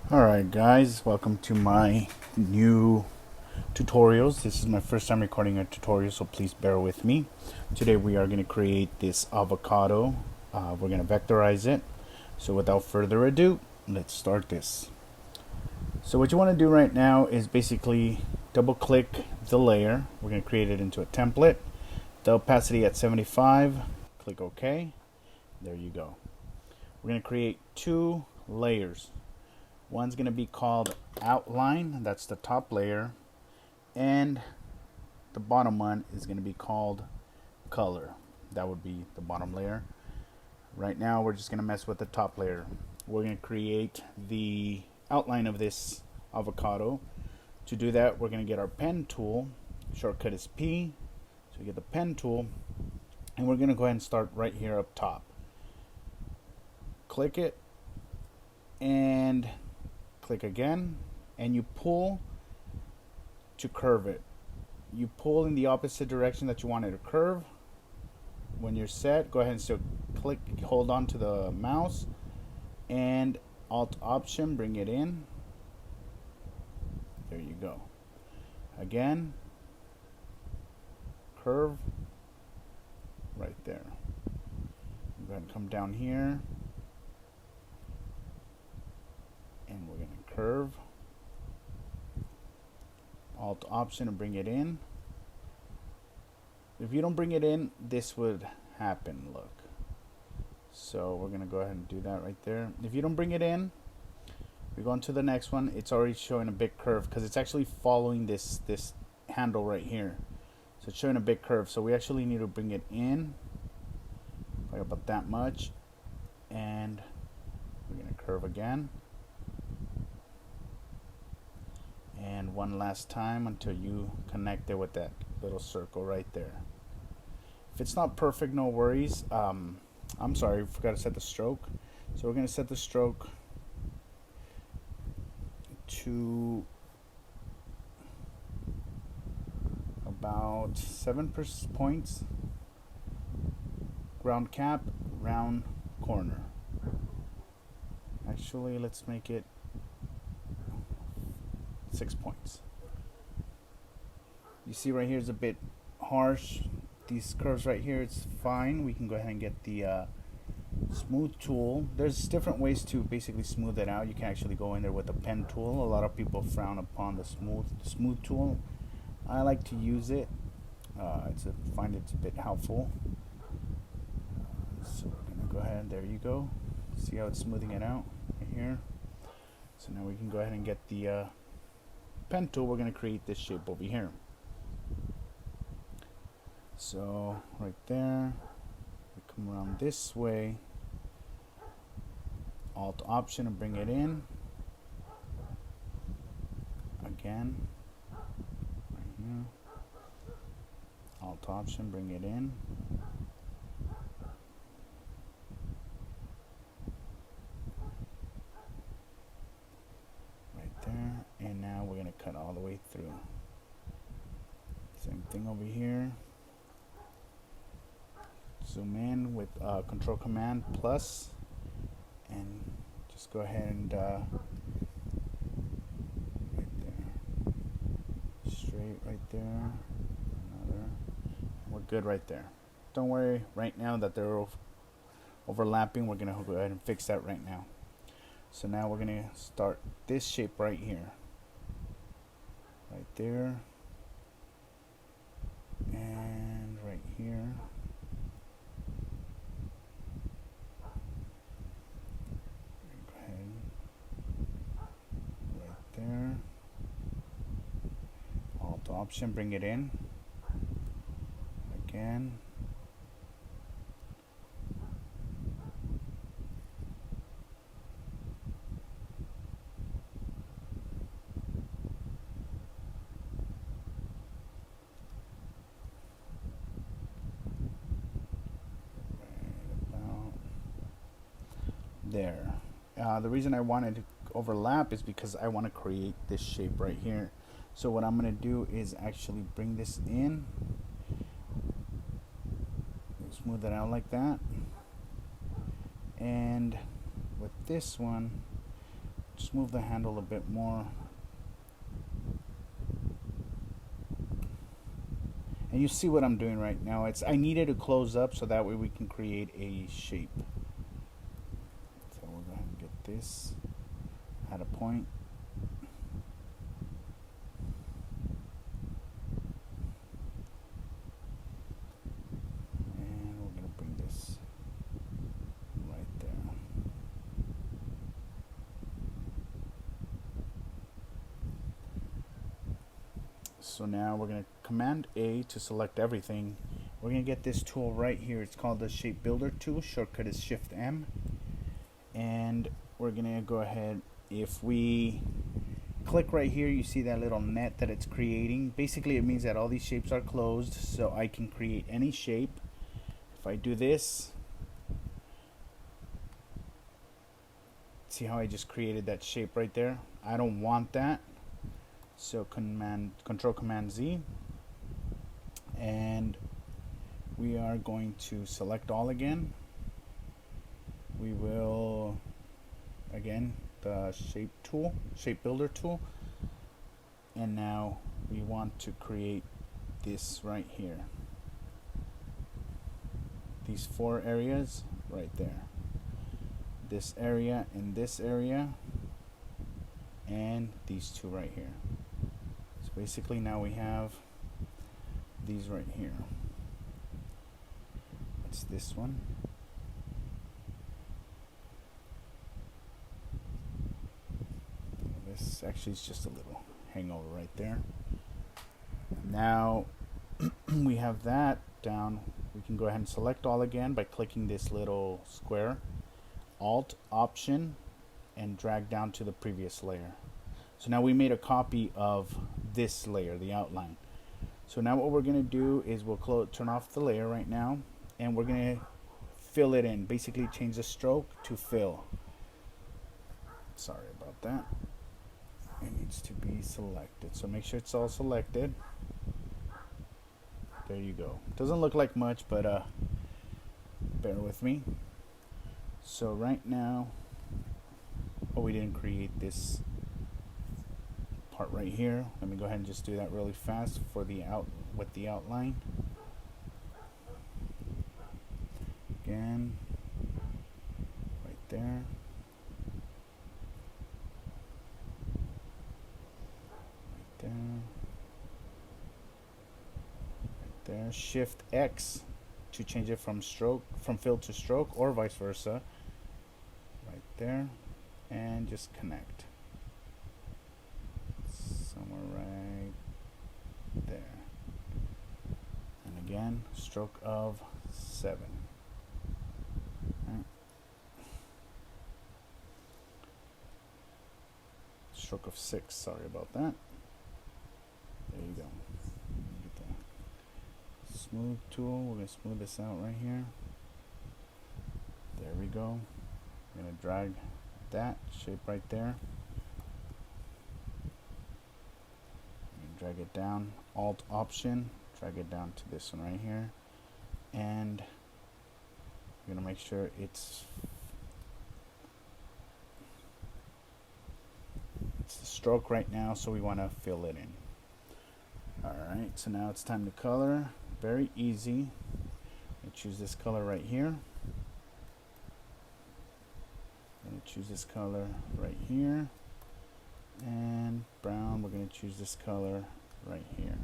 Alright guys, welcome to my new tutorials. This is my first time recording a tutorial, so please bear with me. Today we are going to create this avocado. We're going to vectorize it. So without further ado, let's start this. So what you want to do right now is basically double click the layer. We're going to create it into a template. The opacity at 75. Click OK. There you go. We're going to create two layers. One's going to be called outline, that's the top layer, and the bottom one is going to be called color. That would be the bottom layer. Right now we're just going to mess with the top layer. We're going to create the outline of this avocado. To do that, we're going to get our pen tool. Shortcut is P. So we get the pen tool, and we're going to go ahead and start right here up top. Click it and click again, and you pull to curve it. You pull in the opposite direction that you want it to curve. When you're set, go ahead and still click, hold on to the mouse, and Alt Option, bring it in. There you go. Again, curve right there. Go ahead and come down here, and we're going to curve. Alt Option and bring it in. If you don't bring it in, this would happen, look. So we're going to go ahead and do that right there. If you don't bring it in, we go on to the next one. It's already showing a big curve because it's actually following this handle right here. So it's showing a big curve. So we actually need to bring it in, like about that much, and we're going to curve again. And one last time until you connect it with that little circle right there. If it's not perfect, no worries. I'm sorry, we forgot to set the stroke. So we're going to set the stroke to about 7 points. Round cap, round corner. Actually, let's make it 6 points. You see right here is a bit harsh. These curves right here, it's fine. We can go ahead and get the smooth tool. There's different ways to basically smooth it out. You can actually go in there with a pen tool. A lot of people frown upon the smooth tool. I like to use it. Find it's a bit helpful. So we're gonna go ahead. There you go. See how it's smoothing it out right here. So now we can go ahead and get the pen tool. We're going to create this shape over here. So right there, we come around this way, Alt Option and bring it in again, right here, Alt Option, bring it in, right there, and now we're going to cut all the way through. Same thing over here. Zoom in with Control Command plus, and just go ahead and right there, straight right there, another. We're good right there. Don't worry right now that they're overlapping. We're gonna go ahead and fix that right now. So now we're gonna start this shape right here, right there, and right here. There, Alt Option, bring it in again, right about there. The reason I wanted to overlap is because I want to create this shape right here. So what I'm going to do is actually bring this in, smooth it out like that, and with this one, Just move the handle a bit more. And you see what I'm doing right now. I needed to close up so that way we can create a shape. So we'll go ahead and get this at a point. And we're going to bring this right there. So now we're going to Command A to select everything. We're going to get this tool right here. It's called the Shape Builder tool. Shortcut is Shift M. And we're going to go ahead. If we click right here, you see that little net that it's creating. Basically, it means that all these shapes are closed, so I can create any shape. If I do this, see how I just created that shape right there? I don't want that. So Control Command Z, and we are going to select all again. We will again the shape builder tool, and now we want to create this right here, these 4 areas right there, this area and this area and these 2 right here. So basically now we have these right here. It's this one. This actually is just a little hangover right there. Now we have that down. We can go ahead and select all again by clicking this little square, Alt Option, and drag down to the previous layer. So now we made a copy of this layer, the outline. So now what we're going to do is we'll turn off the layer right now, and we're going to fill it in. Basically change the stroke to fill. Sorry about that. It needs to be selected. So make sure it's all selected. There you go. Doesn't look like much, but bear with me. So right now, we didn't create this part right here. Let me go ahead and just do that really fast for the outline. Again, right there. Right there. Right there. Shift X to change it from fill to stroke, or vice versa. Right there. And just connect. Somewhere right there. And again, stroke of 7. Right. Stroke of 6, sorry about that. There you go. Get the smooth tool. We're going to smooth this out right here. There we go. I'm going to drag that shape right there. Drag it down, Alt Option, drag it down to this one right here, and we're going to make sure it's the stroke right now, so we want to fill it in. Alright, so now it's time to color. Very easy. I choose this color right here. I'm going to choose this color right here. And brown, we're going to choose this color right here.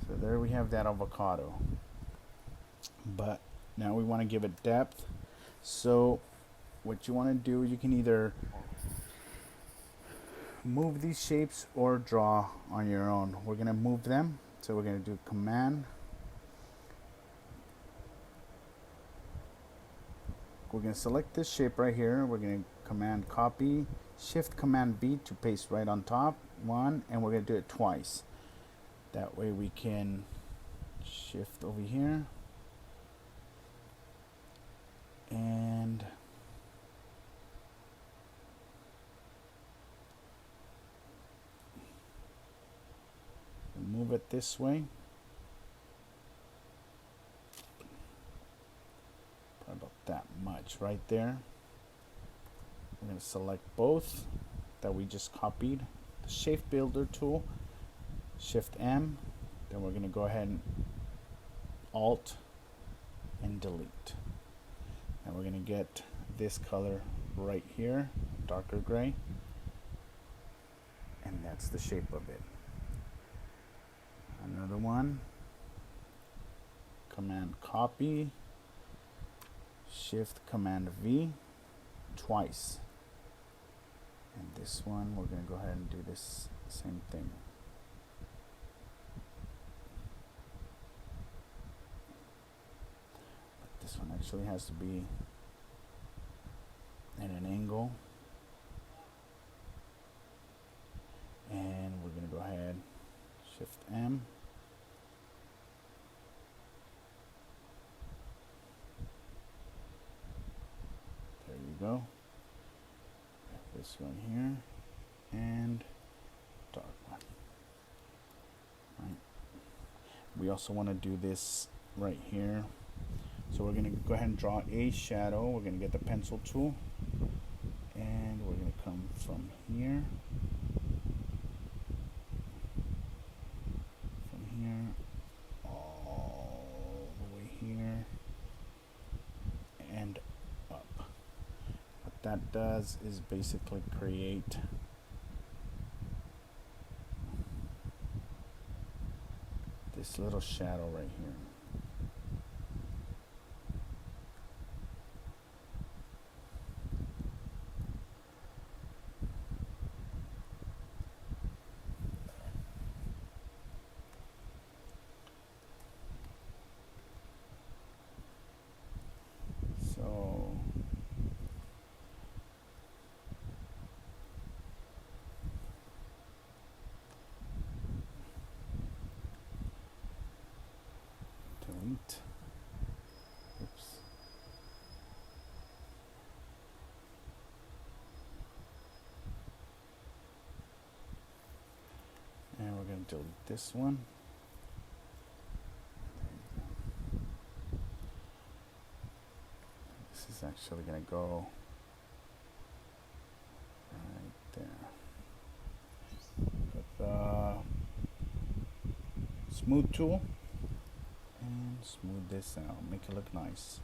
So there we have that avocado. But now we want to give it depth. So what you want to do, you can either move these shapes or draw on your own. We're going to move them. So we're going to do Command. We're going to select this shape right here. We're going to Command Copy, Shift Command B to paste right on top, one, and we're going to do it twice. That way we can shift over here and move it this way. Probably about that much right there. We're going to select both, that we just copied, the shape builder tool, Shift M, then we're going to go ahead and Alt and delete. And we're going to get this color right here, darker gray, and that's the shape of it. Another one, Command copy, Shift Command V twice. And this one, we're going to go ahead and do this same thing. But this one actually has to be at an angle. And we're going to go ahead, Shift M. There you go. This one here and dark one. Right. We also want to do this right here. So we're going to go ahead and draw a shadow. We're going to get the pencil tool and we're going to come from here. All the way here and up. What that does is basically create this little shadow right here. So delete. Oops. And we're going to delete this one. This is actually going to go right there. Put the smooth tool and smooth this out, make it look nice.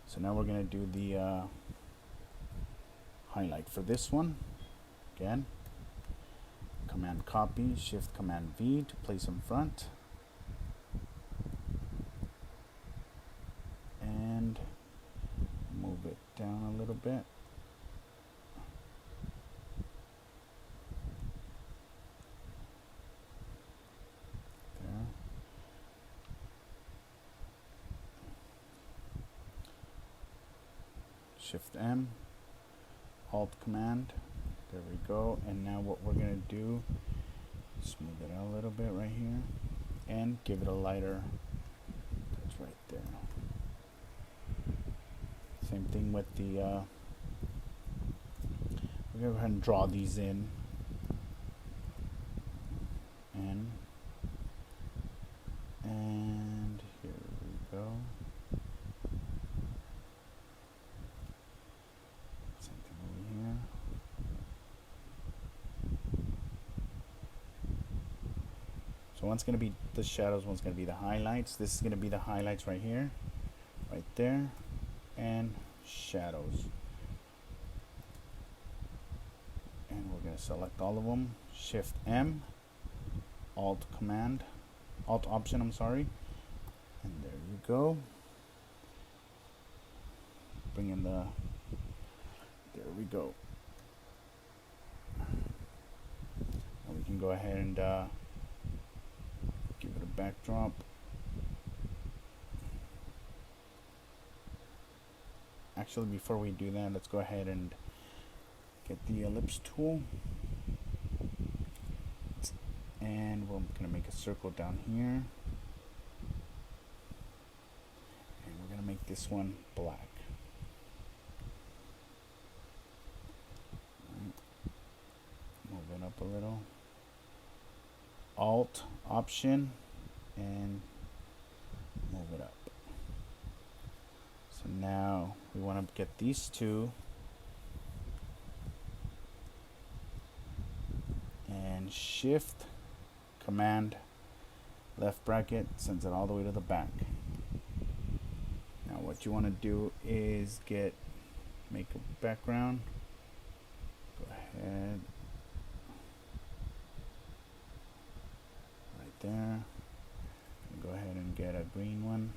So now we're going to do the highlight for this one. Again, Command copy, Shift Command V to place in front. And move it down a little bit. There. Shift M, Alt Command, there we go. And now what we're going to do, smooth it out a little bit right here and give it a lighter touch right there. Same thing with the, we're going to go ahead and draw these in. And here we go. So one's going to be the shadows, one's going to be the highlights. This is going to be the highlights right here, right there, and shadows. And we're going to select all of them. Shift M, Alt Option, I'm sorry. And there you go. Bring in the, there we go. And we can go ahead and give it a backdrop. actually, before we do that, let's go ahead and get the ellipse tool, and we're gonna make a circle down here, and we're gonna make this one black. Move it up a little. Alt Option and move it up. So now we want to get these two and Shift Command left bracket sends it all the way to the back. Now what you want to do is make a background. Go ahead right there. Go ahead and get a green one.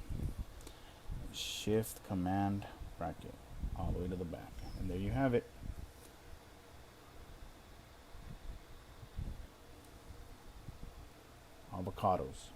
Shift Command bracket all the way to the back, and there you have it. Avocados.